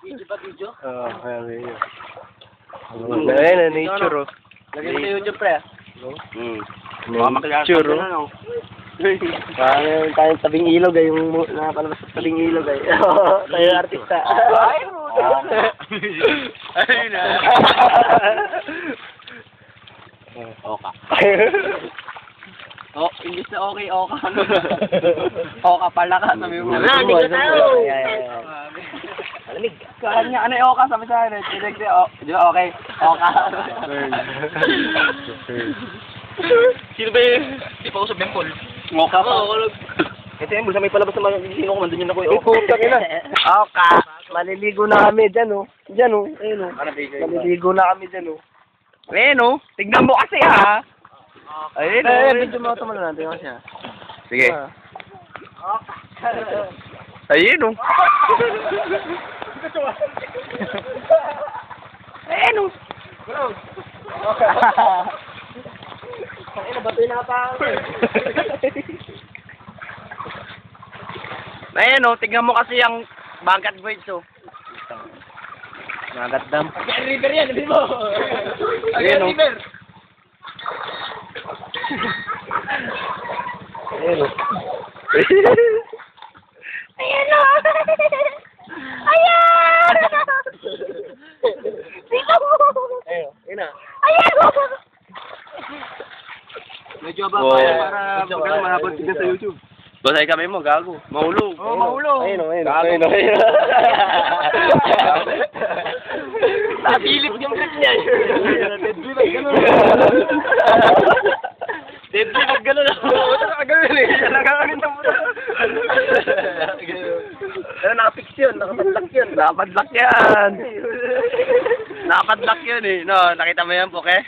Video ba video? Oo, kaya video. Ayun, nature, oh. Lagyan mo sa YouTube, pre. Nature, oh. Parang tayong tabing ilog ay yung nakapalabas sa tabing ilog ay. Tayo artista. Ay, ayun na. Oka. Oh, English na okay, oka. Oka pala ka, sabi mo. Hindi ko tayo. Malamig. Kanya, ano yung oka? Sabi sa akin, di ba okay? Oka. Sino ba yung di pa usap yung Paul? Oka pa. Ito yung bulsa may palabas na sino ko man, doon yun ako yung puta kina. Oka. Maliligo na kami dyan, oh. Dyan, oh. Ayun, oh. Maliligo na kami dyan, oh. Ayun, oh. Tignan mo kasi, ha? Ayun, oh. Medyo mga ito muna natin kasi, ha. Sige. Ayun, oh. Ayun, oh. Ay, nabatoy na pa. Ayun, oh. Tignan mo kasi ang bagat birds, oh. Nagat dam. River yan, di mo? Ayun, oh. River. Ayun, oh. Ayan o! Ayan! Dito mo! Ayun, yun na. Ayan o! Medyo ba Oh. para mahabot ka sa YouTube? Basay kami mo, gago. Mahulog. Oo, mahulog. Ayun, ayun, Gago. ayun, ayun. Nabilip yung ganyan. Deadly mag gano'n. Deadly mag gano'n. Nakagano'n eh. Nakagano'n na muna. Pero nakapix yun, nakapadlock yun. Nakapadlock yan. Nakapadlock yun eh. No, nakita mo yan, Poke?